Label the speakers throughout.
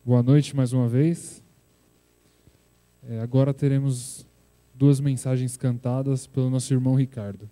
Speaker 1: Boa noite mais uma vez. Agora teremos duas mensagens cantadas pelo nosso irmão Ricardo.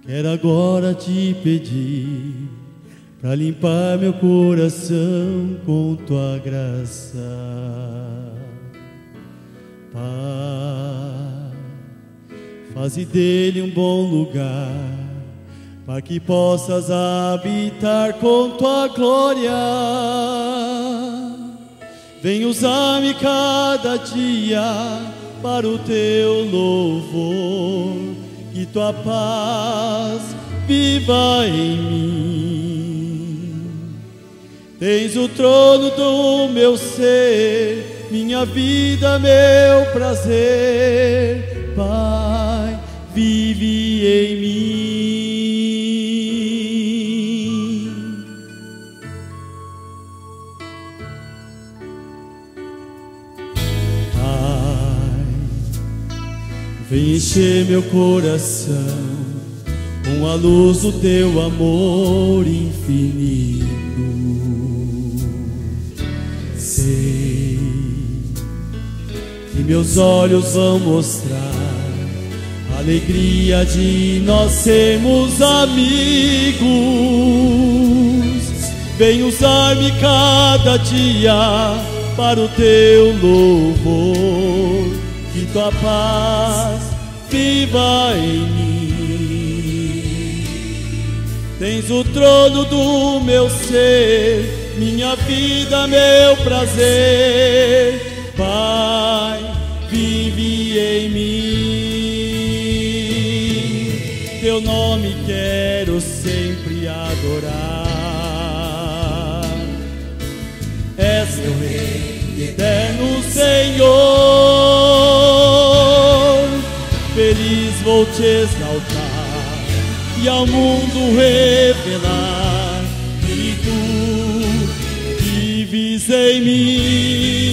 Speaker 2: Quero agora te pedir para limpar meu coração com tua graça, Pai. Faze dele um bom lugar para que possas habitar com tua glória. Vem usar-me cada dia para o teu louvor. Que tua paz viva em mim. Tens o trono do meu ser, minha vida, meu prazer. Pai, vive em mim. Vem encher meu coração com a luz do teu amor infinito. Sei que meus olhos vão mostrar a alegria de nós sermos amigos. Vem usar-me cada dia para o teu louvor. Que tua paz viva em mim. Tens o trono do meu ser, minha vida, meu prazer. Pai, vive em mim. Teu nome quero sempre adorar. És meu Rei, eterno Senhor. Feliz vou te exaltar e ao mundo revelar que tu vives em mim.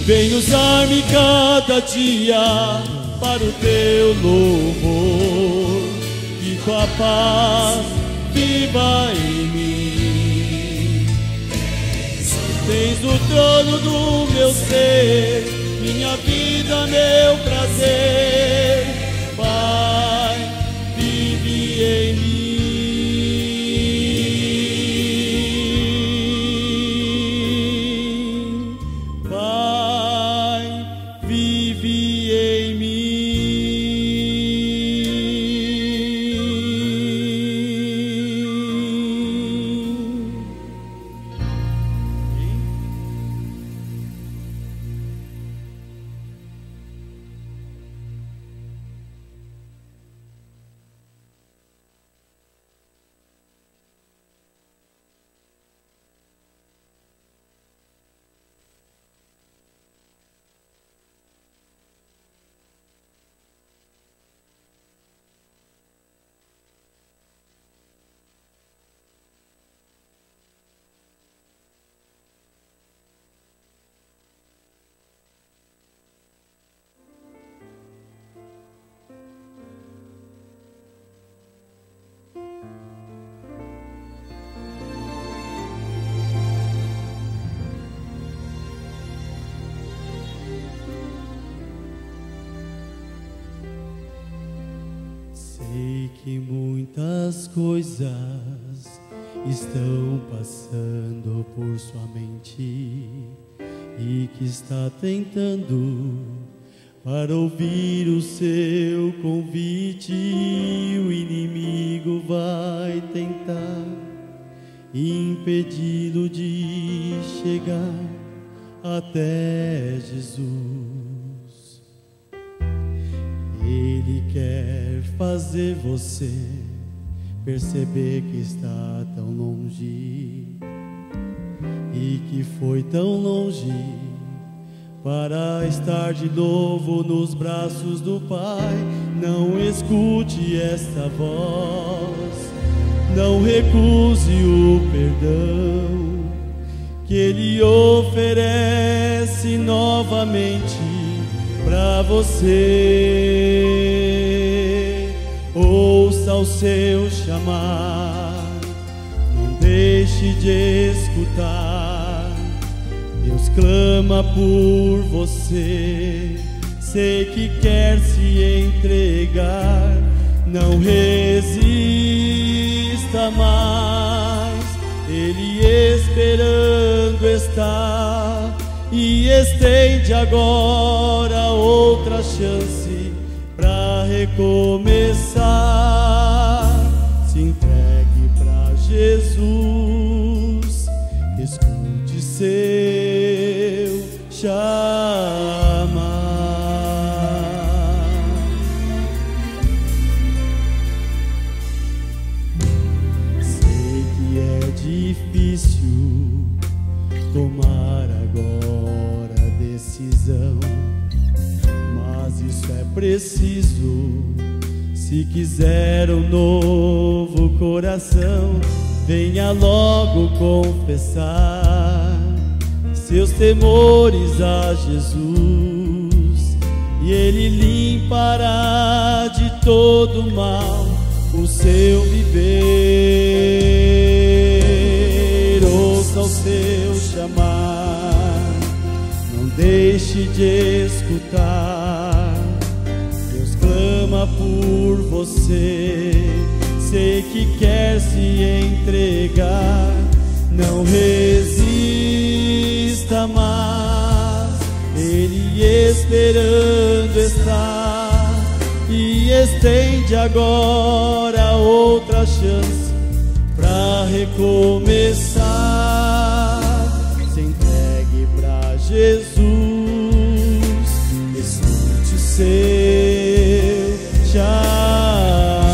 Speaker 2: Vem usar-me cada dia para o teu louvor. Que tua paz viva em mim. Tens o trono do meu ser, minha vida, meu prazer. Pai, vive em mim. Pai, vive em mim. Sei que muitas coisas estão passando por sua mente e que está tentando para ouvir o seu convite. O inimigo vai tentar impedi-lo de chegar até Jesus. Ele quer fazer você perceber que está tão longe e que foi tão longe para estar de novo nos braços do Pai. Não escute esta voz, não recuse o perdão que Ele oferece novamente para você. Ouça o seu chamar, não deixe de escutar. Deus clama por você, sei que quer se entregar. Não resista mais, Ele esperando está, e estende agora outra chance para recomeçar. Se entregue para Jesus, escute seu chamar. Sei que é difícil tomar agora a decisão, mas isso é preciso se quiser um novo coração. Venha logo confessar seus temores a Jesus, e Ele limpará de todo mal o seu viver. Ouça o seu chamar, não deixe de escutar. Deus clama por você, sei que quer se entregar. Não resista mais, Ele esperando está, e estende agora outra chance para recomeçar. Se entregue para Jesus, escute o seu chamar.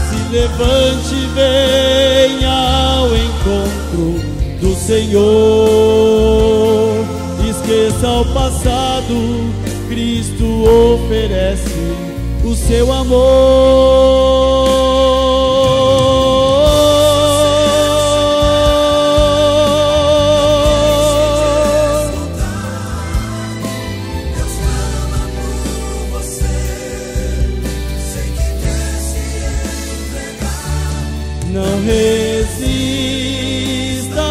Speaker 2: Se levante e venha ao encontro do Senhor. Esqueça o passado, Cristo oferece o seu amor. Não resista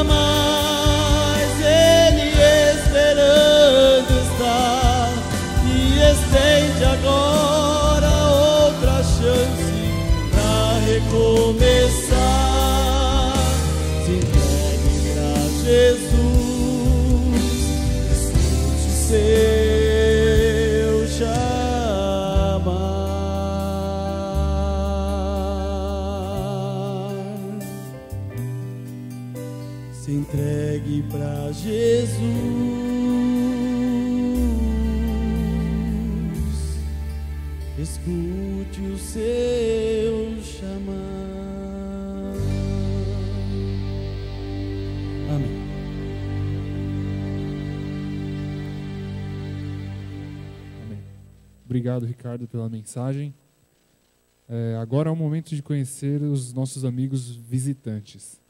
Speaker 2: mais, Ele esperando está, e estende agora outra chance para recomeçar. Se entregue para Jesus, escute seu chamar. Se entregue para Jesus, escute o seu chamar. Amém.
Speaker 1: Amém. Obrigado, Ricardo, pela mensagem. Agora é o momento de conhecer os nossos amigos visitantes.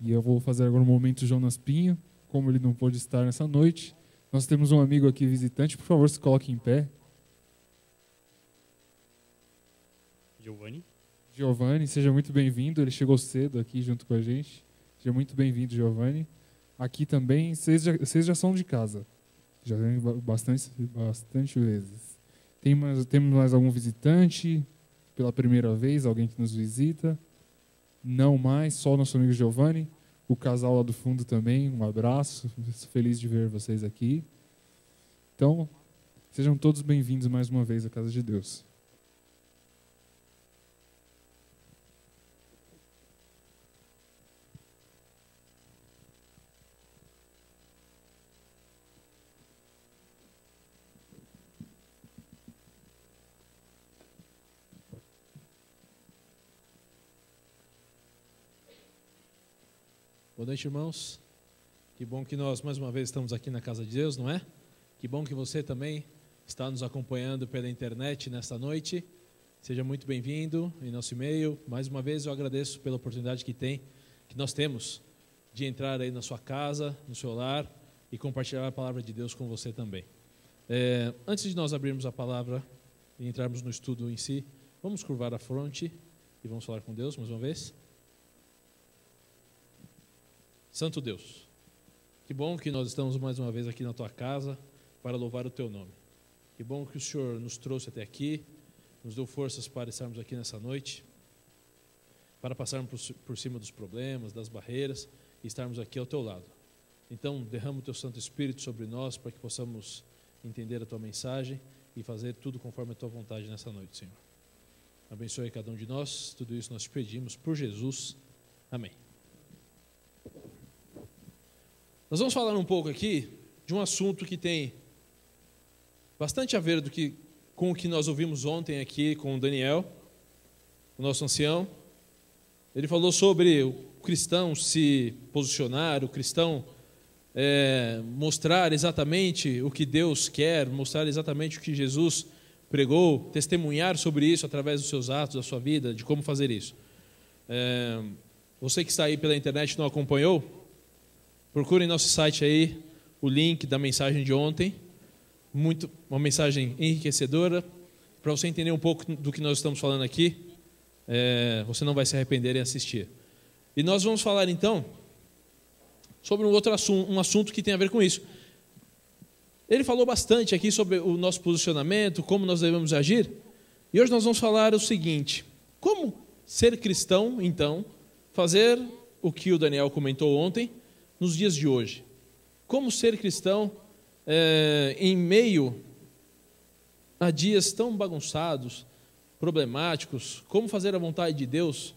Speaker 1: E eu vou fazer agora um momento Jonas Pinho. Como ele não pôde estar nessa noite, nós temos um amigo aqui visitante. Por favor, se coloque em pé. Giovanni, seja muito bem-vindo. Ele chegou cedo aqui junto com a gente. Seja muito bem-vindo, Giovanni. Aqui também, vocês já são de casa. Já vem bastante vezes. Temos mais algum visitante? Pela primeira vez, alguém que nos visita? Não mais, só o nosso amigo Giovanni. O casal lá do fundo também, um abraço. Feliz de ver vocês aqui. Então, sejam todos bem-vindos mais uma vez à Casa de Deus.
Speaker 3: Boa noite, irmãos. Que bom que nós mais uma vez estamos aqui na casa de Deus, não é? Que bom que você também está nos acompanhando pela internet nesta noite. Seja muito bem-vindo em nosso e-mail. Mais uma vez eu agradeço pela oportunidade que nós temos de entrar aí na sua casa, no seu lar e compartilhar a palavra de Deus com você também. Antes de nós abrirmos a palavra e entrarmos no estudo em si, vamos curvar a fronte e vamos falar com Deus mais uma vez. Santo Deus, que bom que nós estamos mais uma vez aqui na tua casa para louvar o teu nome. Que bom que o Senhor nos trouxe até aqui, nos deu forças para estarmos aqui nessa noite, para passarmos por cima dos problemas, das barreiras e estarmos aqui ao teu lado. Então, derrama o teu Santo Espírito sobre nós para que possamos entender a tua mensagem e fazer tudo conforme a tua vontade nessa noite, Senhor. Abençoe cada um de nós, tudo isso nós te pedimos por Jesus. Amém. Nós vamos falar um pouco aqui de um assunto que tem bastante a ver com o que nós ouvimos ontem aqui com o Daniel, o nosso ancião. Ele falou sobre o cristão se posicionar, o cristão mostrar exatamente o que Deus quer, mostrar exatamente o que Jesus pregou, testemunhar sobre isso através dos seus atos, da sua vida, de como fazer isso. Você que está aí pela internet e não acompanhou, procure em nosso site aí o link da mensagem de ontem, uma mensagem enriquecedora, para você entender um pouco do que nós estamos falando aqui. Você não vai se arrepender em assistir. E nós vamos falar então sobre um assunto que tem a ver com isso. Ele falou bastante aqui sobre o nosso posicionamento, como nós devemos agir, e hoje nós vamos falar o seguinte: como ser cristão, então, fazer o que o Daniel comentou ontem, nos dias de hoje. Como ser cristão em meio a dias tão bagunçados, problemáticos, como fazer a vontade de Deus,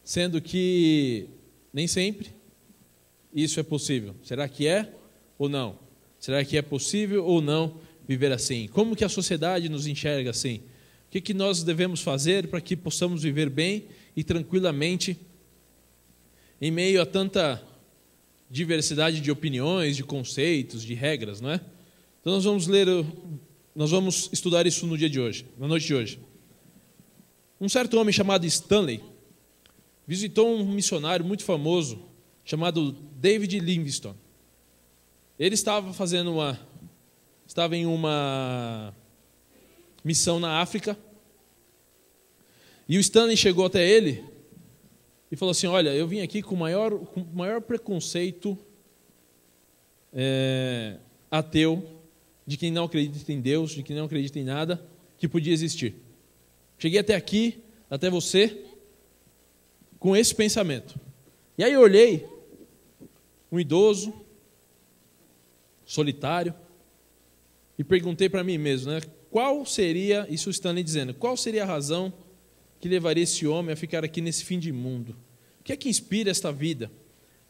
Speaker 3: sendo que nem sempre isso é possível. Será que é ou não? Será que é possível ou não viver assim? Como que a sociedade nos enxerga assim? O que nós devemos fazer para que possamos viver bem e tranquilamente em meio a tanta diversidade de opiniões, de conceitos, de regras, não é? Então nós vamos estudar isso no dia de hoje, na noite de hoje. Um certo homem chamado Stanley visitou um missionário muito famoso chamado David Livingstone. Ele estava em uma missão na África, e o Stanley chegou até ele e falou assim: olha, eu vim aqui com o maior preconceito ateu, de quem não acredita em Deus, de quem não acredita em nada que podia existir. Cheguei até aqui, até você, com esse pensamento. E aí eu olhei um idoso, solitário, e perguntei para mim mesmo, né, qual seria, isso o Stanley dizendo, qual seria a razão que levaria esse homem a ficar aqui nesse fim de mundo? O que é que inspira esta vida?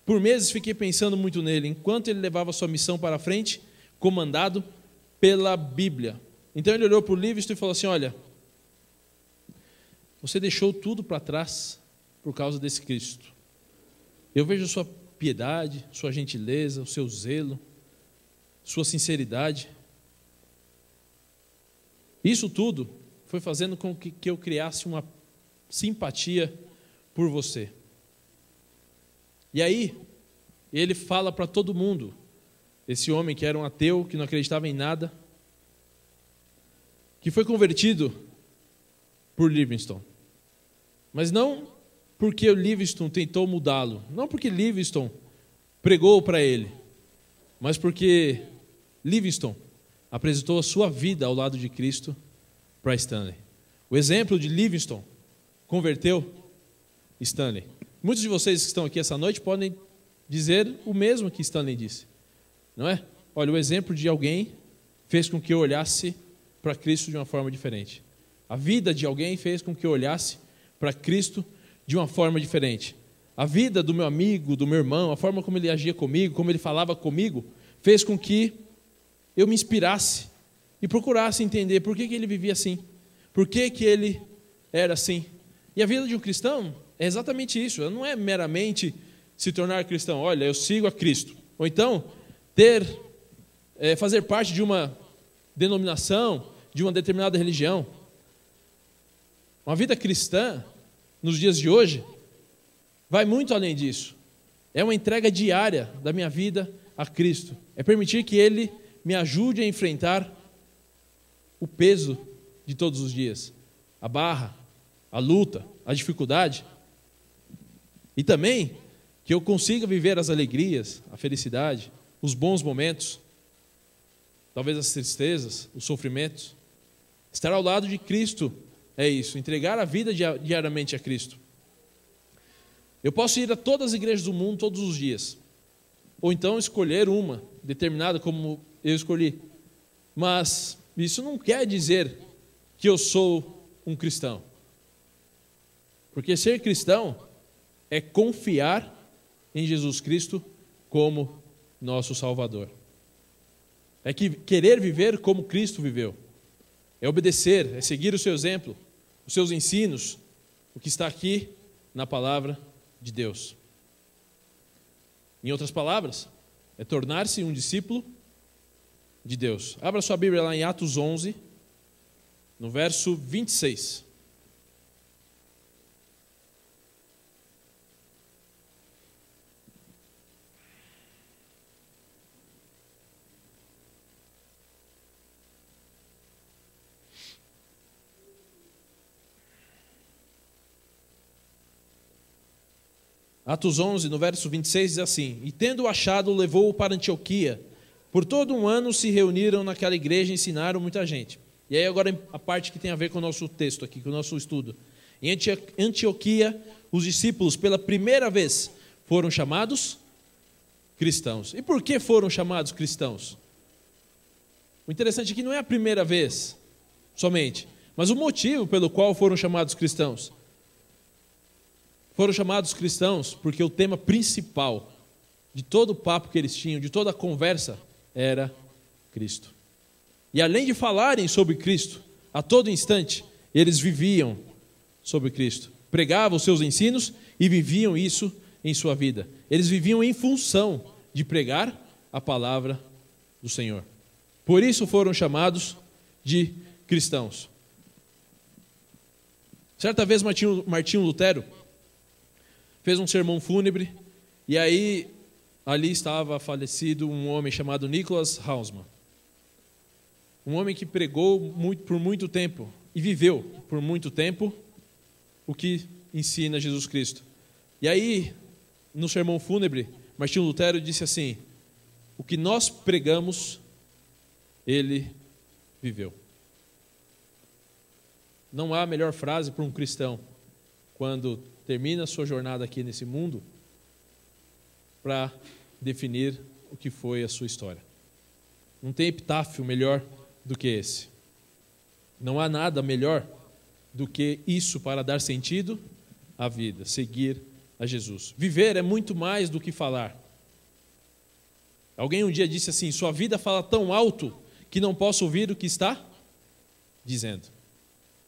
Speaker 3: Por meses fiquei pensando muito nele, enquanto ele levava sua missão para frente, comandado pela Bíblia. Então ele olhou para o Livingstone e falou assim: olha, você deixou tudo para trás por causa desse Cristo. Eu vejo sua piedade, sua gentileza, o seu zelo, sua sinceridade. Isso tudo foi fazendo com que eu criasse uma simpatia por você. E aí, ele fala para todo mundo, esse homem que era um ateu, que não acreditava em nada, que foi convertido por Livingstone. Mas não porque o Livingstone tentou mudá-lo, não porque Livingstone pregou para ele, mas porque Livingstone apresentou a sua vida ao lado de Cristo para Stanley. O exemplo de Livingstone converteu Stanley. Muitos de vocês que estão aqui essa noite podem dizer o mesmo que Stanley disse, não é? Olha, o exemplo de alguém fez com que eu olhasse para Cristo de uma forma diferente. A vida de alguém fez com que eu olhasse para Cristo de uma forma diferente. A vida do meu amigo, do meu irmão, a forma como ele agia comigo, como ele falava comigo, fez com que eu me inspirasse e procurasse entender por que ele vivia assim, por que ele era assim. E a vida de um cristão é exatamente isso, ela não é meramente se tornar cristão? Olha, eu sigo a Cristo. Ou então, fazer parte de uma denominação, de uma determinada religião. Uma vida cristã, nos dias de hoje, vai muito além disso. É uma entrega diária da minha vida a Cristo. É permitir que Ele me ajude a enfrentar o peso de todos os dias. A barra, a luta, a dificuldade. E também que eu consiga viver as alegrias, a felicidade, os bons momentos, talvez as tristezas, os sofrimentos. Estar ao lado de Cristo é isso, entregar a vida diariamente a Cristo. Eu posso ir a todas as igrejas do mundo todos os dias, ou então escolher uma determinada como eu escolhi. Mas isso não quer dizer que eu sou um cristão. Porque ser cristão é confiar em Jesus Cristo como nosso Salvador. É querer viver como Cristo viveu. É obedecer, é seguir o seu exemplo, os seus ensinos, o que está aqui na palavra de Deus. Em outras palavras, é tornar-se um discípulo de Deus. Abra sua Bíblia lá em Atos 11, no verso 26. Atos 11, no verso 26, diz assim: E tendo-o achado, levou-o para Antioquia. Por todo um ano se reuniram naquela igreja e ensinaram muita gente. E aí agora a parte que tem a ver com o nosso texto aqui, com o nosso estudo. Em Antioquia, os discípulos pela primeira vez foram chamados cristãos. E por que foram chamados cristãos? O interessante é que não é a primeira vez somente, mas o motivo pelo qual foram chamados cristãos. Foram chamados cristãos porque o tema principal de todo o papo que eles tinham, de toda a conversa, era Cristo. E além de falarem sobre Cristo, a todo instante, eles viviam sobre Cristo. Pregavam os seus ensinos e viviam isso em sua vida. Eles viviam em função de pregar a palavra do Senhor. Por isso foram chamados de cristãos. Certa vez Martinho Lutero fez um sermão fúnebre, e aí ali estava falecido um homem chamado Nicholas Hausmann. Um homem que pregou por muito tempo e viveu por muito tempo o que ensina Jesus Cristo. E aí, no sermão fúnebre, Martinho Lutero disse assim: o que nós pregamos, ele viveu. Não há melhor frase para um cristão quando termina a sua jornada aqui nesse mundo para definir o que foi a sua história. Não tem epitáfio melhor do que esse. Não há nada melhor do que isso para dar sentido à vida, seguir a Jesus. Viver é muito mais do que falar. Alguém um dia disse assim: sua vida fala tão alto que não posso ouvir o que está dizendo.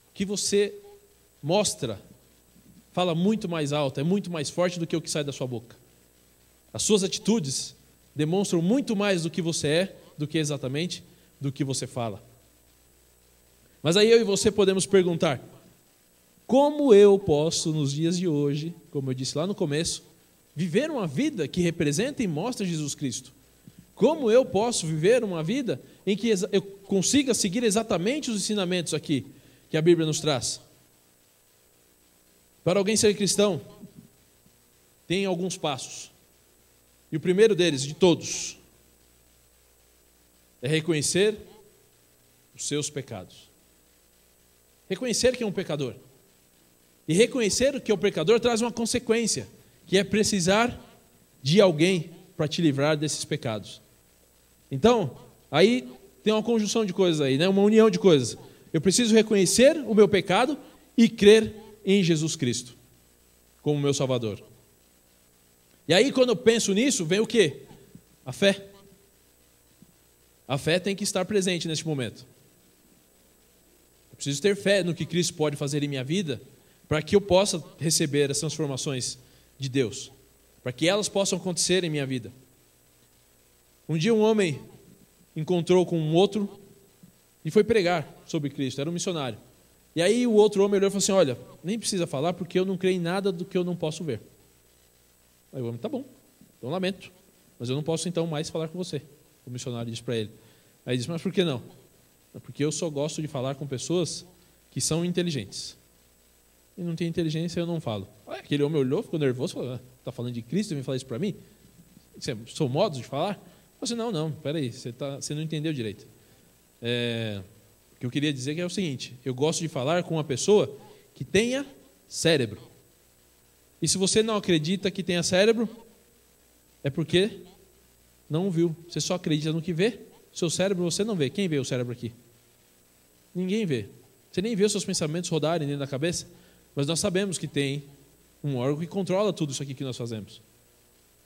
Speaker 3: O que você mostra fala muito mais alto, é muito mais forte do que o que sai da sua boca. As suas atitudes demonstram muito mais do que você é, do que exatamente do que você fala. Mas aí eu e você podemos perguntar: como eu posso, nos dias de hoje, como eu disse lá no começo, viver uma vida que representa e mostra Jesus Cristo? Como eu posso viver uma vida em que eu consiga seguir exatamente os ensinamentos aqui que a Bíblia nos traz? Para alguém ser cristão, tem alguns passos. E o primeiro deles, de todos, é reconhecer os seus pecados. Reconhecer que é um pecador. E reconhecer que é um pecador traz uma consequência, que é precisar de alguém para te livrar desses pecados. Então, aí tem uma conjunção de coisas aí, né? Uma união de coisas. Eu preciso reconhecer o meu pecado e crer em Jesus Cristo como meu Salvador. E aí, quando eu penso nisso, vem o quê? A fé. A fé tem que estar presente neste momento. Eu preciso ter fé no que Cristo pode fazer em minha vida para que eu possa receber as transformações de Deus. para que elas possam acontecer em minha vida. Um dia um homem encontrou com um outro e foi pregar sobre Cristo, era um missionário. E aí o outro homem olhou e falou assim, olha, nem precisa falar porque eu não creio em nada do que eu não posso ver. Aí o homem, tá bom, então lamento, mas eu não posso então mais falar com você. O missionário disse para ele. Aí ele disse, mas por que não? Porque eu só gosto de falar com pessoas que são inteligentes. E não tem inteligência, eu não falo. Aquele homem olhou, ficou nervoso, falou, está falando de Cristo e vem falar isso para mim? São modos de falar? Eu disse, não, peraí, você não entendeu direito. O que eu queria dizer é o seguinte, eu gosto de falar com uma pessoa que tenha cérebro. E se você não acredita que tenha cérebro, é porque não viu. Você só acredita no que vê, seu cérebro você não vê. Quem vê o cérebro aqui? Ninguém vê. Você nem vê os seus pensamentos rodarem dentro da cabeça, mas nós sabemos que tem um órgão que controla tudo isso aqui que nós fazemos.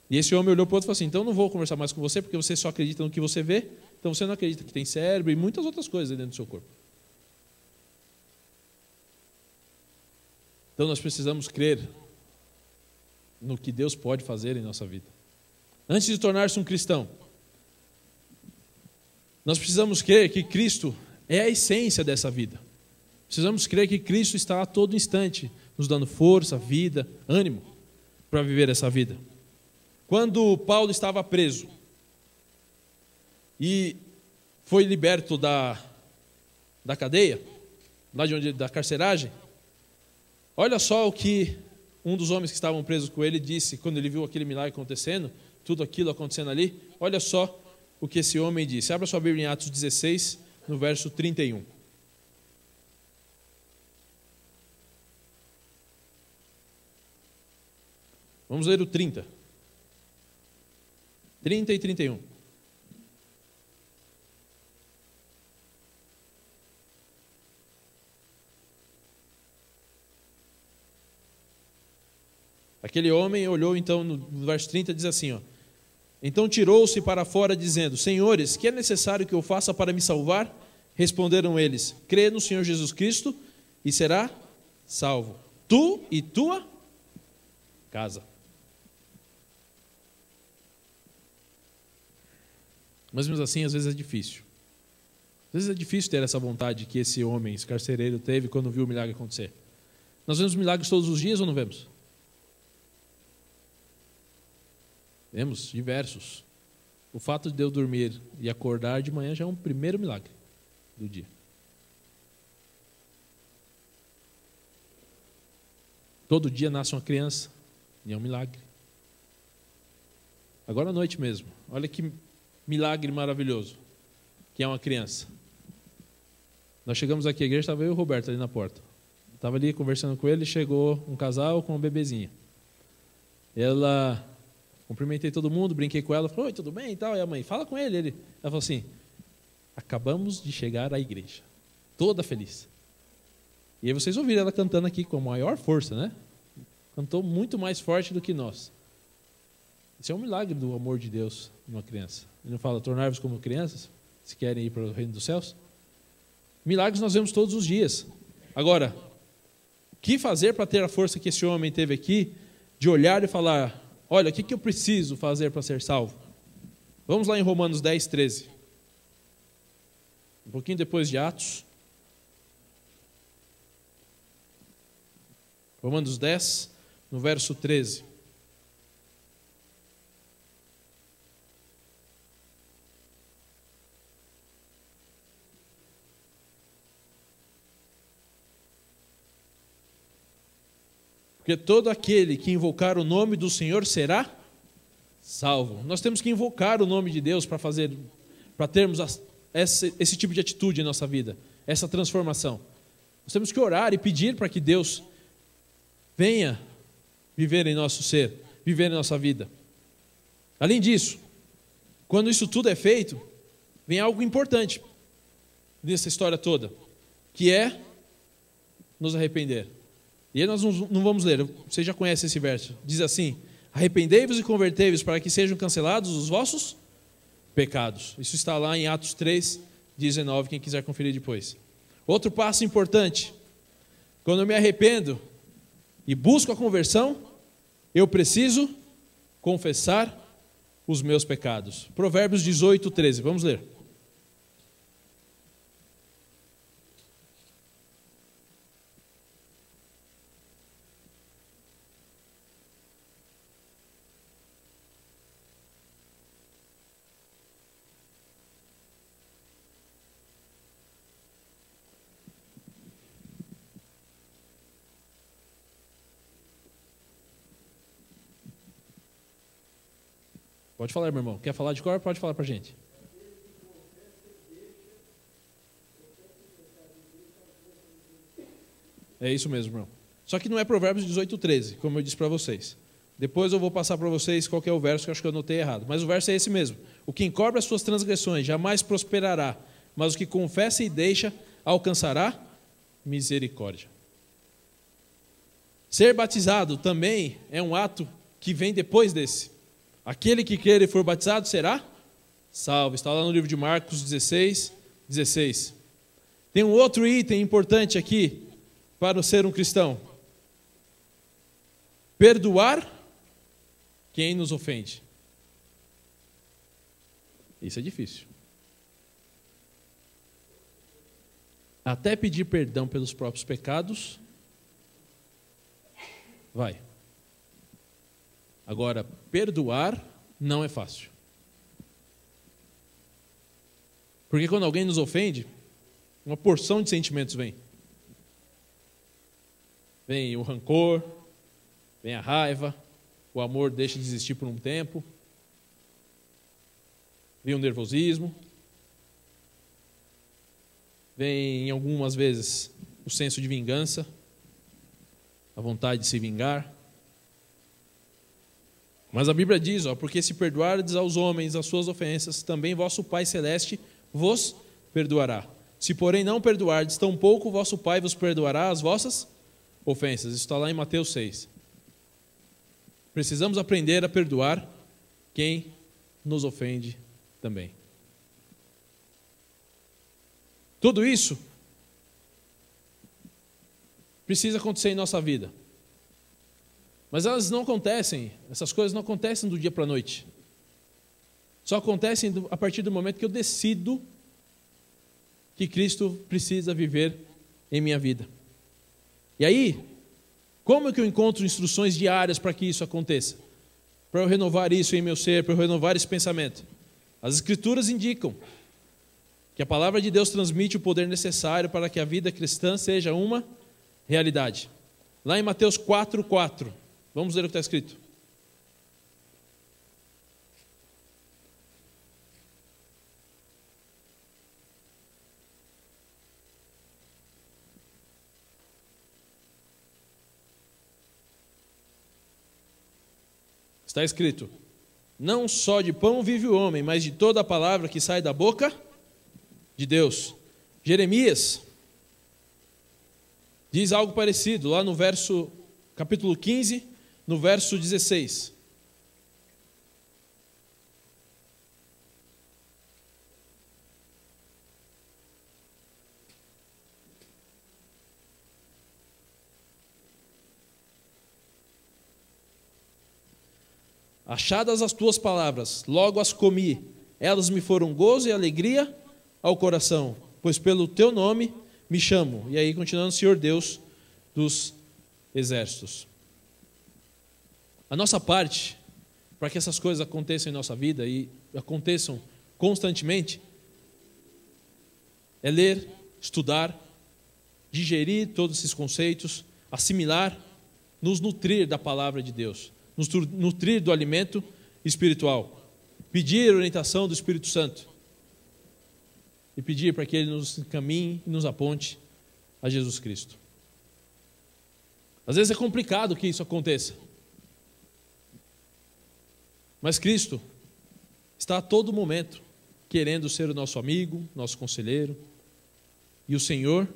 Speaker 3: E esse homem olhou para o outro e falou assim, então eu não vou conversar mais com você, porque você só acredita no que você vê, então você não acredita que tem cérebro e muitas outras coisas dentro do seu corpo. Então nós precisamos crer no que Deus pode fazer em nossa vida. Antes de tornar-se um cristão, nós precisamos crer que Cristo é a essência dessa vida. Precisamos crer que Cristo está a todo instante, nos dando força, vida, ânimo para viver essa vida. Quando Paulo estava preso e foi liberto da cadeia, lá de onde, da carceragem, olha só o que um dos homens que estavam presos com ele disse quando ele viu aquele milagre acontecendo, tudo aquilo acontecendo ali. Olha só o que esse homem disse. Abra sua Bíblia em Atos 16, no verso 31. Vamos ler o 30. 30 e 31. Aquele homem olhou então no verso 30, diz assim, ó, então tirou-se para fora dizendo, senhores, que é necessário que eu faça para me salvar? Responderam eles, crê no Senhor Jesus Cristo e será salvo, tu e tua casa. Mas mesmo assim, às vezes é difícil. Às vezes é difícil ter essa vontade que esse homem, esse carcereiro, teve quando viu o milagre acontecer. Nós vemos milagres todos os dias ou não vemos? Vemos diversos. O fato de eu dormir e acordar de manhã já é um primeiro milagre do dia. Todo dia nasce uma criança e é um milagre. Agora à noite mesmo, olha que milagre maravilhoso, que é uma criança. Nós chegamos aqui, a igreja, estava eu e o Roberto ali na porta. Estava ali conversando com ele, chegou um casal com uma bebezinha. Ela, cumprimentei todo mundo, brinquei com ela, falou, oi, tudo bem e tal, e a mãe, fala com ele. Ela falou assim, acabamos de chegar à igreja, toda feliz. E aí vocês ouviram ela cantando aqui com a maior força, né? Cantou muito mais forte do que nós. Isso é um milagre do amor de Deus numa criança. Ele não fala, tornar-vos como crianças, se querem ir para o reino dos céus. Milagres nós vemos todos os dias. Agora, o que fazer para ter a força que esse homem teve aqui, de olhar e falar, olha, o que eu preciso fazer para ser salvo? Vamos lá em Romanos 10, 13. Um pouquinho depois de Atos. Romanos 10, no verso 13. Porque todo aquele que invocar o nome do Senhor será salvo. Nós temos que invocar o nome de Deus para termos esse tipo de atitude em nossa vida, essa transformação. Nós temos que orar e pedir para que Deus venha viver em nosso ser, viver em nossa vida. Além disso, quando isso tudo é feito, vem algo importante nessa história toda, que é nos arrepender. E aí nós não vamos ler, você já conhece esse verso. Diz assim, arrependei-vos e convertei-vos para que sejam cancelados os vossos pecados. Isso está lá em Atos 3, 19, quem quiser conferir depois. Outro passo importante, quando eu me arrependo e busco a conversão, eu preciso confessar os meus pecados. Provérbios 18, 13. Vamos ler. Pode falar, meu irmão. Quer falar de cor? Pode falar para a gente. É isso mesmo, irmão. Só que não é Provérbios 18, 13, como eu disse para vocês. Depois eu vou passar para vocês qual que é o verso, que eu acho que eu anotei errado. Mas o verso é esse mesmo. O que encobre as suas transgressões jamais prosperará, mas o que confessa e deixa alcançará misericórdia. Ser batizado também é um ato que vem depois desse. Aquele que crer e for batizado será salvo. Está lá no livro de Marcos 16, 16. Tem um outro item importante aqui para ser um cristão. Perdoar quem nos ofende. Isso é difícil. Até pedir perdão pelos próprios pecados, vai. Agora, perdoar não é fácil. Porque quando alguém nos ofende, uma porção de sentimentos vem. Vem o rancor, vem a raiva, o amor deixa de existir por um tempo, vem o nervosismo, vem algumas vezes o senso de vingança, a vontade de se vingar. Mas a Bíblia diz, porque se perdoardes aos homens as suas ofensas, também vosso Pai Celeste vos perdoará. Se porém não perdoardes, tampouco vosso Pai vos perdoará as vossas ofensas. Isso está lá em Mateus 6. Precisamos aprender a perdoar quem nos ofende também. Tudo isso precisa acontecer em nossa vida. Mas elas não acontecem, essas coisas não acontecem do dia para a noite. Só acontecem a partir do momento que eu decido que Cristo precisa viver em minha vida. E aí, como é que eu encontro instruções diárias para que isso aconteça? Para eu renovar isso em meu ser, para eu renovar esse pensamento? As Escrituras indicam que a palavra de Deus transmite o poder necessário para que a vida cristã seja uma realidade. Lá em Mateus 4, 4. Vamos ler o que está escrito. Está escrito: não só de pão vive o homem, mas de toda a palavra que sai da boca de Deus. Jeremias diz algo parecido, lá no capítulo 15, no verso 16. Achadas as tuas palavras, logo as comi, elas me foram gozo e alegria ao coração, pois pelo teu nome me chamo. E aí, continuando, Senhor Deus dos exércitos. A nossa parte, para que essas coisas aconteçam em nossa vida e aconteçam constantemente, é ler, estudar, digerir todos esses conceitos, assimilar, nos nutrir da palavra de Deus, nos nutrir do alimento espiritual, pedir a orientação do Espírito Santo e pedir para que Ele nos encaminhe e nos aponte a Jesus Cristo. Às vezes é complicado que isso aconteça, mas Cristo está a todo momento querendo ser o nosso amigo, nosso conselheiro e o Senhor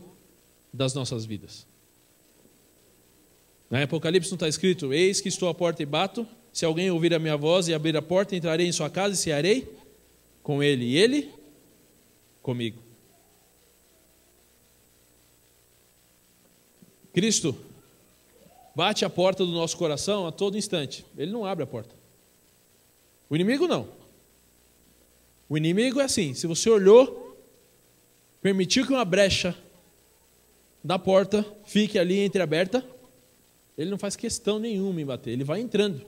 Speaker 3: das nossas vidas. Na Apocalipse não está escrito: eis que estou à porta e bato, se alguém ouvir a minha voz e abrir a porta, entrarei em sua casa e cearei com ele e ele comigo. Cristo bate a porta do nosso coração a todo instante. Ele não abre a porta. O inimigo não. O inimigo é assim, se você olhou, permitiu que uma brecha da porta fique ali entreaberta, ele não faz questão nenhuma em bater, ele vai entrando.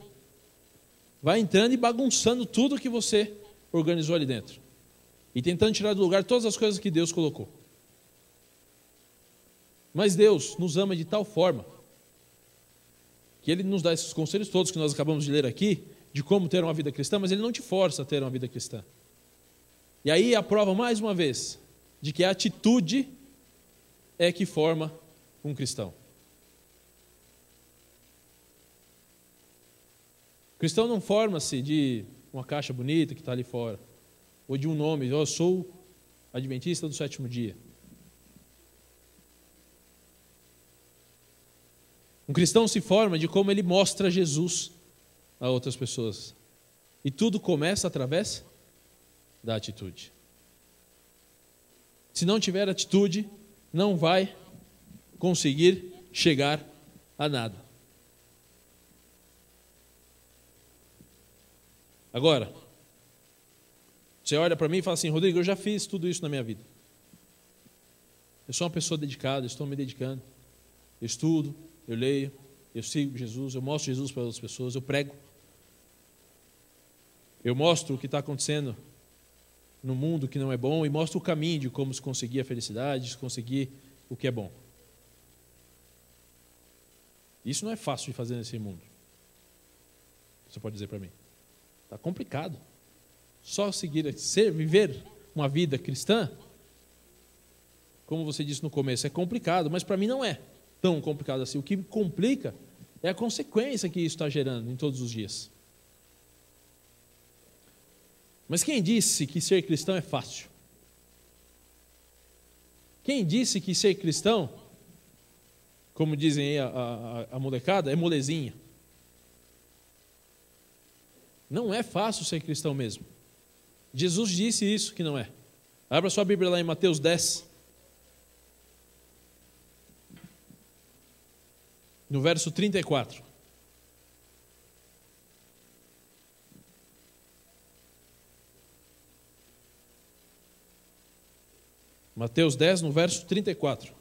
Speaker 3: Vai entrando e bagunçando tudo que você organizou ali dentro. E tentando tirar do lugar todas as coisas que Deus colocou. Mas Deus nos ama de tal forma que Ele nos dá esses conselhos todos que nós acabamos de ler aqui, de como ter uma vida cristã, mas Ele não te força a ter uma vida cristã. E aí a prova mais uma vez de que a atitude é que forma um cristão. O cristão não forma-se de uma caixa bonita que está ali fora, ou de um nome, eu sou adventista do sétimo dia. Um cristão se forma de como ele mostra Jesus a outras pessoas. E tudo começa através da atitude. Se não tiver atitude, não vai conseguir chegar a nada. Agora, você olha para mim e fala assim: Rodrigo, eu já fiz tudo isso na minha vida. Eu sou uma pessoa dedicada, estou me dedicando. Eu estudo, eu leio, eu sigo Jesus, eu mostro Jesus para outras pessoas, eu prego. Eu mostro o que está acontecendo no mundo que não é bom e mostro o caminho de como se conseguir a felicidade, se conseguir o que é bom. Isso não é fácil de fazer nesse mundo. Você pode dizer para mim. Está complicado. Só viver uma vida cristã, como você disse no começo, é complicado, mas para mim não é tão complicado assim. O que complica é a consequência que isso está gerando em todos os dias. Mas quem disse que ser cristão é fácil? Quem disse que ser cristão, como dizem aí a molecada, é molezinha? Não é fácil ser cristão mesmo. Jesus disse isso que não é. Abra sua Bíblia lá em Mateus 10. No verso 34. Mateus 10, no verso 34.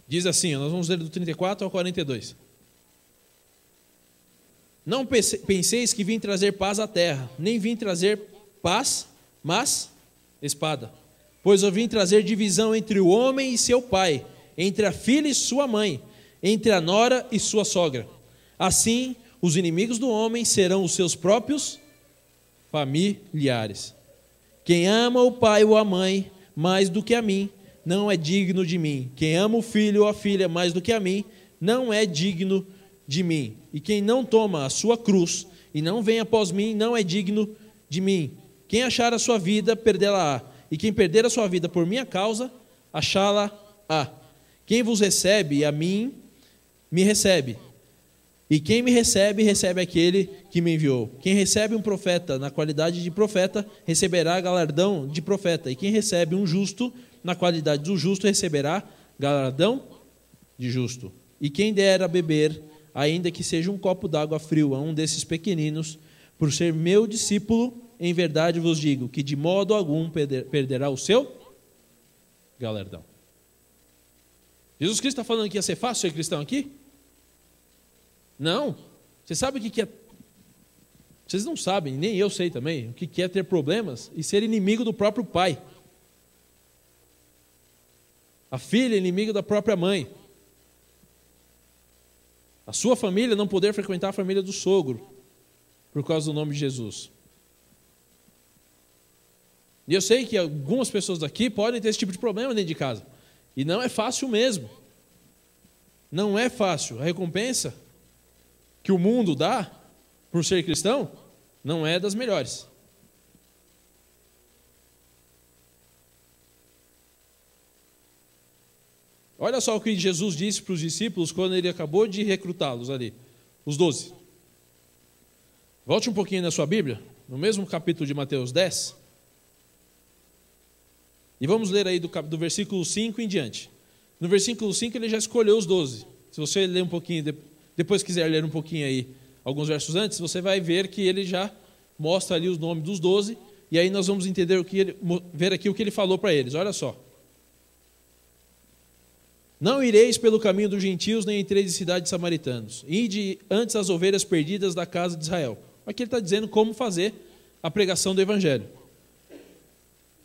Speaker 3: Diz assim, nós vamos ler do 34 ao 42. Não penseis que vim trazer paz à terra, nem vim trazer paz, mas espada. Pois eu vim trazer divisão entre o homem e seu pai, entre a filha e sua mãe, entre a nora e sua sogra. Assim, os inimigos do homem serão os seus próprios familiares. Quem ama o pai ou a mãe mais do que a mim, não é digno de mim. Quem ama o filho ou a filha mais do que a mim, não é digno de mim. E quem não toma a sua cruz e não vem após mim, não é digno de mim. Quem achar a sua vida, perdê-la-á. E quem perder a sua vida por minha causa, achá-la-á. Quem vos recebe, a mim, me recebe. E quem me recebe, recebe aquele que me enviou. Quem recebe um profeta na qualidade de profeta, receberá galardão de profeta. E quem recebe um justo na qualidade do justo, receberá galardão de justo. E quem der a beber, ainda que seja um copo d'água frio a um desses pequeninos, por ser meu discípulo, em verdade vos digo, que de modo algum perderá o seu galardão. Jesus Cristo está falando que ia ser fácil ser cristão aqui? Não. Você sabe o que é? Vocês não sabem, nem eu sei também, o que é ter problemas e ser inimigo do próprio pai. A filha é inimiga da própria mãe. A sua família não poder frequentar a família do sogro por causa do nome de Jesus. E eu sei que algumas pessoas daqui podem ter esse tipo de problema dentro de casa. E não é fácil mesmo. Não é fácil. A recompensa que o mundo dá por ser cristão não é das melhores. Olha só o que Jesus disse para os discípulos quando ele acabou de recrutá-los ali, os 12. Volte um pouquinho na sua Bíblia, no mesmo capítulo de Mateus 10. E vamos ler aí do versículo 5 em diante. No versículo 5 ele já escolheu os 12. Se você ler um pouquinho depois quiser ler um pouquinho aí, alguns versos antes, você vai ver que ele já mostra ali os nomes dos 12, e aí nós vamos entender ver aqui o que ele falou para eles. Olha só. Não ireis pelo caminho dos gentios, nem entreis em cidade de samaritanos. Ide antes as ovelhas perdidas da casa de Israel. Aqui ele está dizendo como fazer a pregação do evangelho.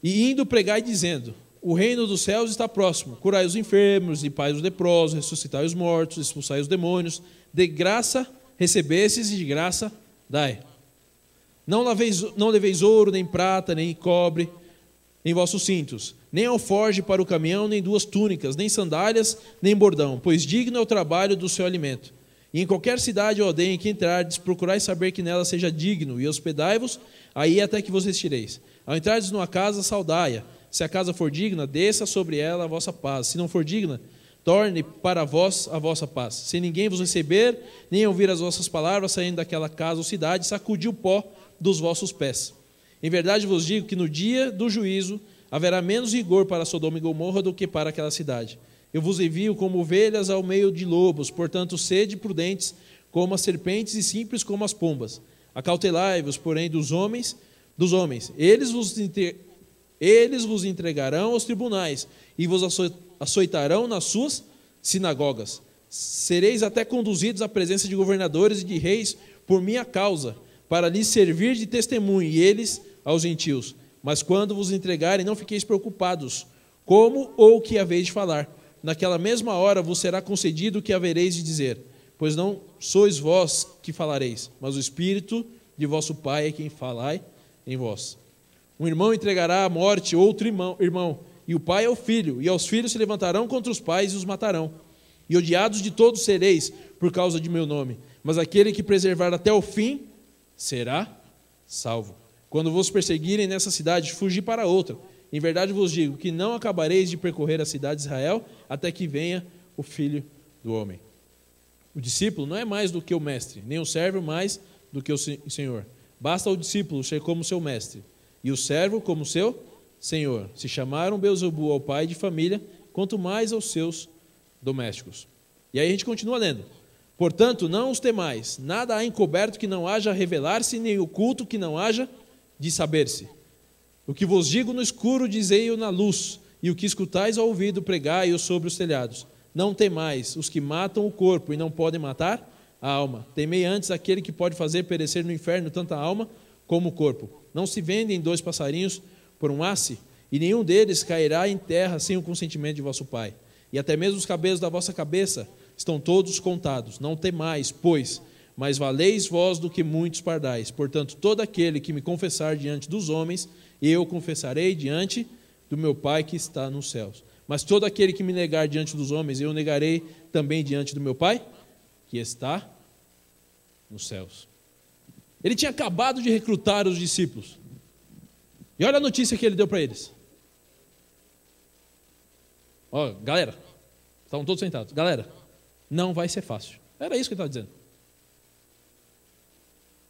Speaker 3: E indo pregai dizendo: o reino dos céus está próximo. Curai os enfermos, limpai os leprosos, ressuscitai os mortos, expulsai os demônios. De graça recebestes e de graça dai. Não leveis ouro, nem prata, nem cobre em vossos cintos, nem alforge para o caminhão, nem 2 túnicas, nem sandálias, nem bordão, pois digno é o trabalho do seu alimento. E em qualquer cidade ou aldeia em que entrardes, procurai saber que nela seja digno, e hospedai-vos aí até que vos restireis. Ao entrardes numa casa, saudai-a. Se a casa for digna, desça sobre ela a vossa paz. Se não for digna, torne para vós a vossa paz. Se ninguém vos receber, nem ouvir as vossas palavras saindo daquela casa ou cidade, sacudi o pó dos vossos pés. Em verdade vos digo que no dia do juízo haverá menos rigor para Sodoma e Gomorra do que para aquela cidade. Eu vos envio como ovelhas ao meio de lobos, portanto sede prudentes como as serpentes e simples como as pombas. Acautelai-vos, porém, dos homens. Eles vos entregarão aos tribunais e vos açoitarão nas suas sinagogas. Sereis até conduzidos à presença de governadores e de reis por minha causa, para lhes servir de testemunho, e eles aos gentios. Mas quando vos entregarem, não fiqueis preocupados, como ou que haveis de falar. Naquela mesma hora vos será concedido o que havereis de dizer, pois não sois vós que falareis, mas o Espírito de vosso Pai é quem falai em vós. Um irmão entregará à morte outro irmão, e o pai ao filho, e aos filhos se levantarão contra os pais e os matarão. E odiados de todos sereis por causa de meu nome, mas aquele que preservar até o fim será salvo. Quando vos perseguirem nessa cidade, fugi para outra. Em verdade vos digo que não acabareis de percorrer a cidade de Israel até que venha o Filho do Homem. O discípulo não é mais do que o mestre, nem o servo mais do que o Senhor. Basta ao discípulo ser como seu mestre, e o servo como seu Senhor. Se chamaram Beelzebul ao pai de família, quanto mais aos seus domésticos. E aí a gente continua lendo. Portanto, não os temais, nada há encoberto que não haja a revelar-se, nem oculto que não haja de saber-se. O que vos digo no escuro, dizei-o na luz, e o que escutais ao ouvido, pregai-o sobre os telhados. Não temais os que matam o corpo e não podem matar a alma. Temei antes aquele que pode fazer perecer no inferno tanto a alma como o corpo. Não se vendem 2 passarinhos por um asse, e nenhum deles cairá em terra sem o consentimento de vosso Pai. E até mesmo os cabelos da vossa cabeça estão todos contados. Não temais, pois, mas valeis vós do que muitos pardais. Portanto, todo aquele que me confessar diante dos homens, eu confessarei diante do meu Pai que está nos céus. Mas todo aquele que me negar diante dos homens, eu negarei também diante do meu Pai que está nos céus. Ele tinha acabado de recrutar os discípulos. E olha a notícia que ele deu para eles. Ó, galera, estavam todos sentados. Galera, não vai ser fácil. Era isso que ele estava dizendo.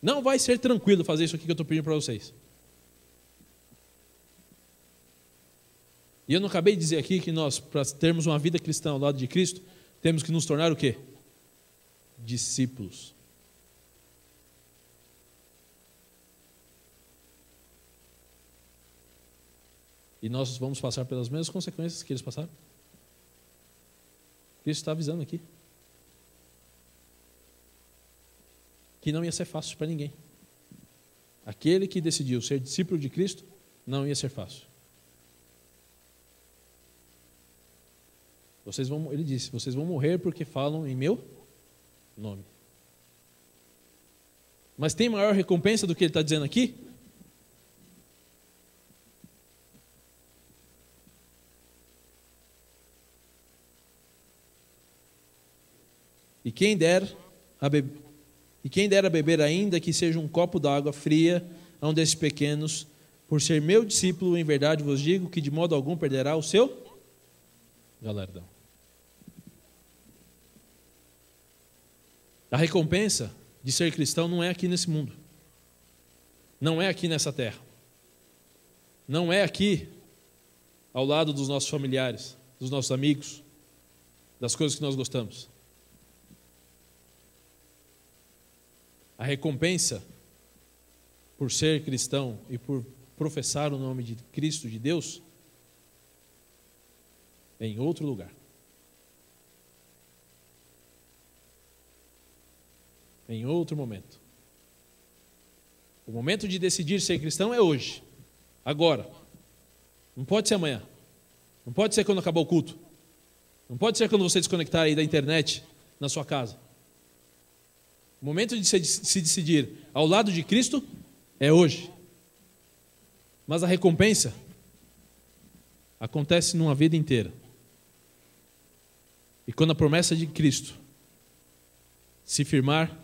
Speaker 3: Não vai ser tranquilo fazer isso aqui que eu estou pedindo para vocês. E eu não acabei de dizer aqui que nós, para termos uma vida cristã ao lado de Cristo, temos que nos tornar o quê? Discípulos. E nós vamos passar pelas mesmas consequências que eles passaram. Cristo está avisando aqui que não ia ser fácil para ninguém. Aquele que decidiu ser discípulo de Cristo, não ia ser fácil. Ele disse, vocês vão morrer porque falam em meu nome. Mas tem maior recompensa do que ele está dizendo aqui? E quem der a beber ainda que seja um copo d'água fria a um desses pequenos, por ser meu discípulo, em verdade vos digo que de modo algum perderá o seu galardão. A recompensa de ser cristão não é aqui nesse mundo. Não é aqui nessa terra. Não é aqui ao lado dos nossos familiares, dos nossos amigos, das coisas que nós gostamos. A recompensa por ser cristão e por professar o nome de Cristo, de Deus, é em outro lugar. É em outro momento. O momento de decidir ser cristão é hoje, agora. Não pode ser amanhã. Não pode ser quando acabar o culto. Não pode ser quando você desconectar aí da internet na sua casa. O momento de se decidir ao lado de Cristo é hoje. Mas a recompensa acontece numa vida inteira. E quando a promessa de Cristo se firmar,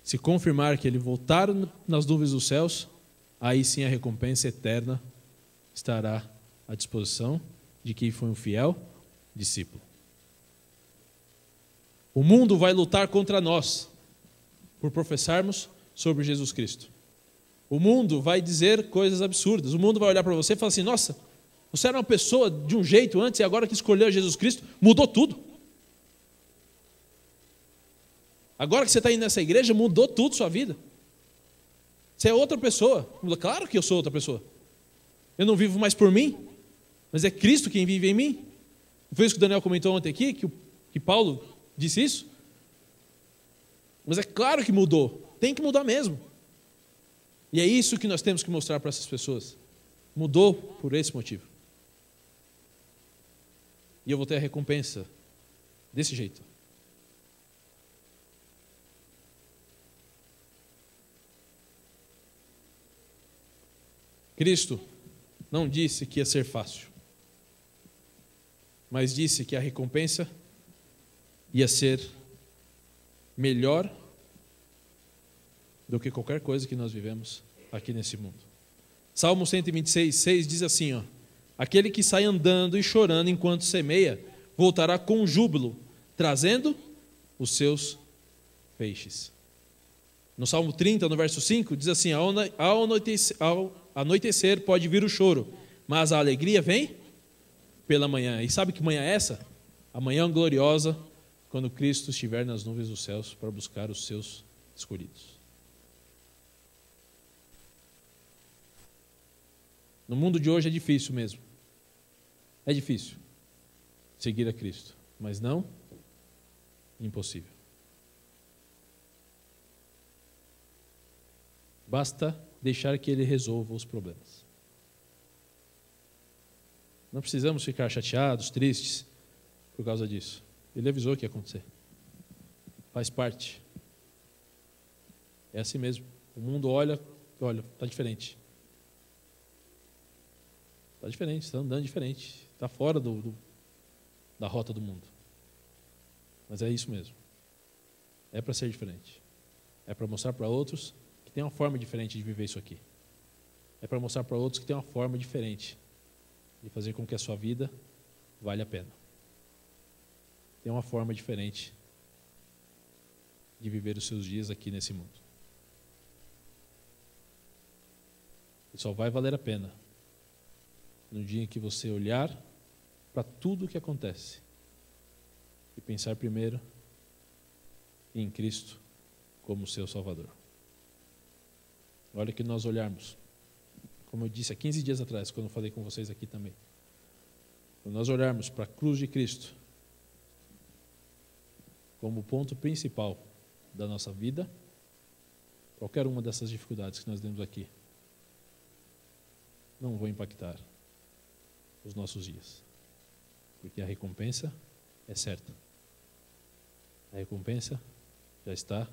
Speaker 3: se confirmar que Ele voltar nas nuvens dos céus, aí sim a recompensa eterna estará à disposição de quem foi um fiel discípulo. O mundo vai lutar contra nós por professarmos sobre Jesus Cristo. O mundo vai dizer coisas absurdas. O mundo vai olhar para você e falar assim: nossa, você era uma pessoa de um jeito antes e agora que escolheu Jesus Cristo, mudou tudo. Agora que você está indo nessa igreja, mudou tudo sua vida. Você é outra pessoa. Claro que eu sou outra pessoa. Eu não vivo mais por mim, mas é Cristo quem vive em mim. Foi isso que o Daniel comentou ontem aqui, que Paulo disse isso. Mas é claro que mudou. Tem que mudar mesmo. E é isso que nós temos que mostrar para essas pessoas. Mudou por esse motivo. E eu vou ter a recompensa desse jeito. Cristo não disse que ia ser fácil, mas disse que a recompensa ia ser melhor do que qualquer coisa que nós vivemos aqui nesse mundo. Salmo 126:6 diz assim, ó: aquele que sai andando e chorando enquanto semeia, voltará com júbilo, trazendo os seus feixes. No Salmo 30, no verso 5, diz assim: ao anoitecer pode vir o choro, mas a alegria vem pela manhã. E sabe que manhã é essa? A manhã gloriosa, quando Cristo estiver nas nuvens dos céus para buscar os seus escolhidos. No mundo de hoje é difícil mesmo. É difícil seguir a Cristo, mas não impossível. Basta deixar que Ele resolva os problemas. Não precisamos ficar chateados, tristes por causa disso. Ele avisou que ia acontecer. Faz parte. É assim mesmo. O mundo olha, está diferente. Está diferente, está andando diferente. Está fora da rota do mundo. Mas é isso mesmo. É para ser diferente. É para mostrar para outros que tem uma forma diferente de viver isso aqui. É para mostrar para outros que tem uma forma diferente de fazer com que a sua vida valha a pena. Tem uma forma diferente de viver os seus dias aqui nesse mundo. E só vai valer a pena no dia em que você olhar para tudo o que acontece e pensar primeiro em Cristo como seu Salvador. Olha que nós olharmos, como eu disse há 15 dias atrás, quando eu falei com vocês aqui também. Quando nós olharmos para a cruz de Cristo como o ponto principal da nossa vida, qualquer uma dessas dificuldades que nós temos aqui não vão impactar os nossos dias, porque a recompensa é certa. A recompensa já está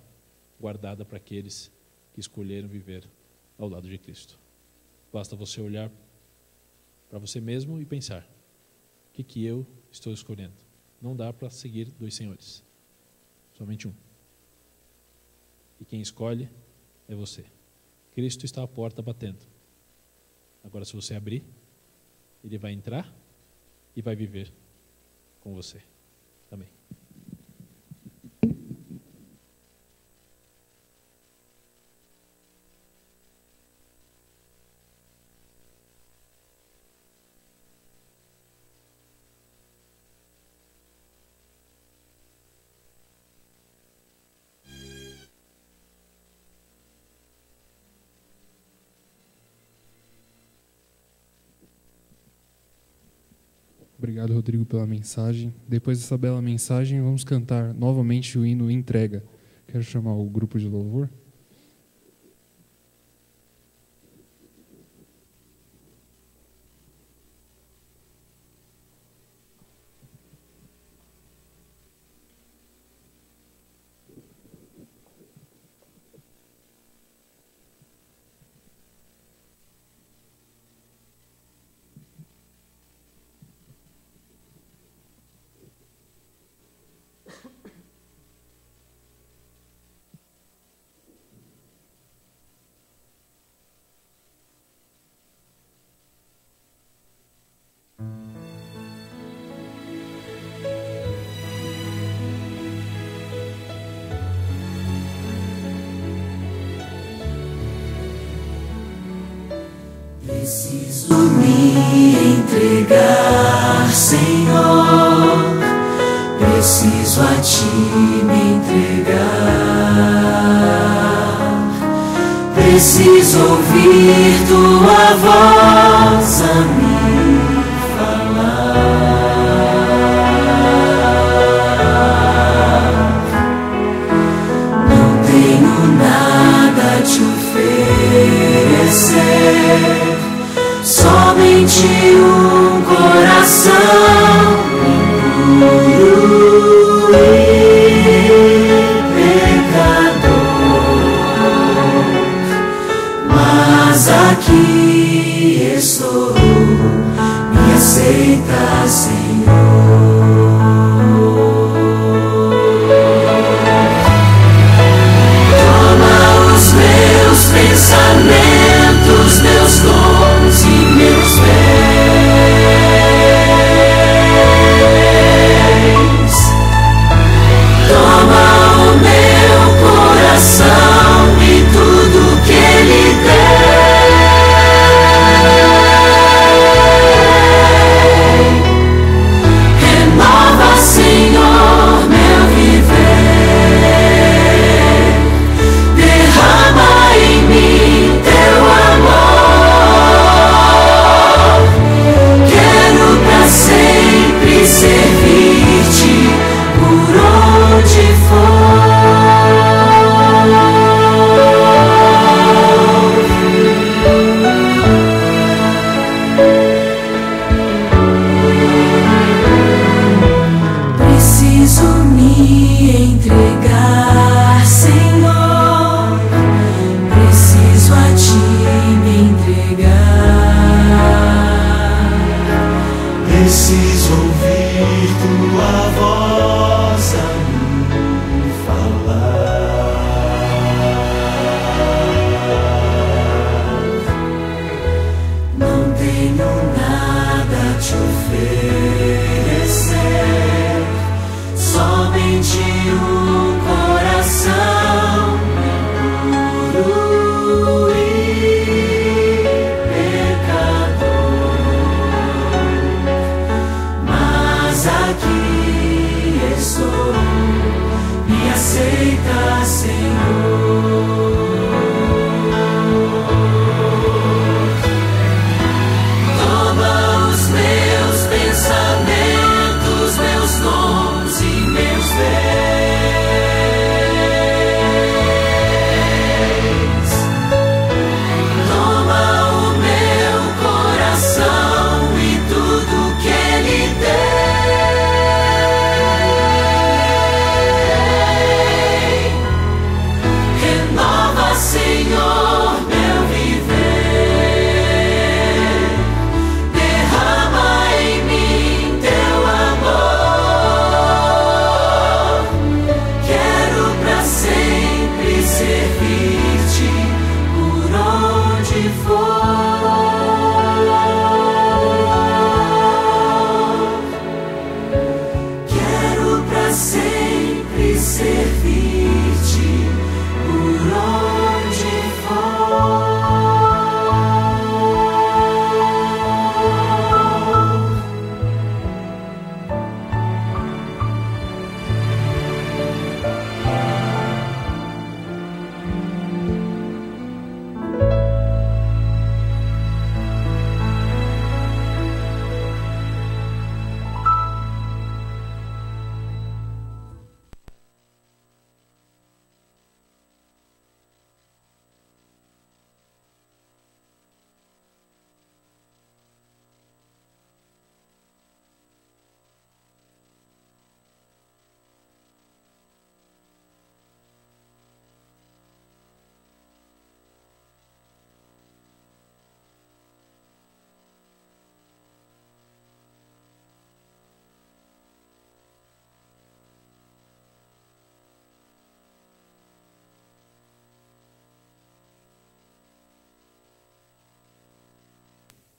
Speaker 3: guardada para aqueles que escolheram viver ao lado de Cristo. Basta você olhar para você mesmo e pensar: o que eu estou escolhendo? Não dá para seguir dois senhores, somente um. E quem escolhe é você. Cristo está à porta batendo. Agora, se você abrir, Ele vai entrar e vai viver com você. Amém.
Speaker 1: Obrigado, Rodrigo, pela mensagem. Depois dessa bela mensagem, vamos cantar novamente o hino Entrega. Quero chamar o grupo de louvor.
Speaker 4: Preciso me entregar, Senhor. Preciso a Ti me entregar. Preciso ouvir Tua voz a me falar. Não tenho nada a Te oferecer. Somente um coração impuro e pecador, mas aqui estou, me aceita, Senhor. Toma os meus pensamentos, meus dons e meus bens. Toma o meu coração e tudo que Ele tem. Renova, Senhor, meu viver. Derrama em mim Teu amor. Quero pra sempre servir-te por onde for. Preciso me entregar, Senhor. Preciso a Ti me entregar.
Speaker 2: Preciso ouvir Tua voz a me falar.
Speaker 4: Não tenho nada a Te oferecer. Somente um coração impuro e pecador, mas aqui estou, me aceita, Senhor. Toma os meus pensamentos, meus dons e meus bens. Toma o meu coração e tudo que Ele tem.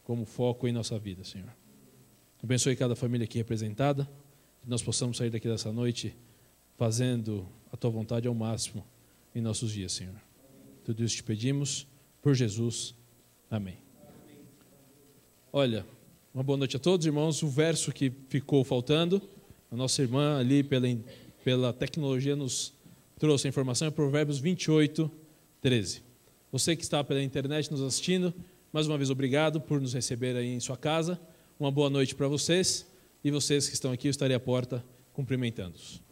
Speaker 3: como foco em nossa vida, Senhor. Abençoe cada família aqui representada, que nós possamos sair daqui dessa noite fazendo a Tua vontade ao máximo em nossos dias, Senhor. Tudo isso te pedimos, por Jesus. Amém. Olha, uma boa noite a todos, irmãos. O verso que ficou faltando, a nossa irmã ali pela tecnologia nos trouxe a informação, é Provérbios 28, 13. Você que está pela internet nos assistindo, mais uma vez obrigado por nos receber aí em sua casa. Uma boa noite para vocês, e vocês que estão aqui, eu estarei à porta cumprimentando-os.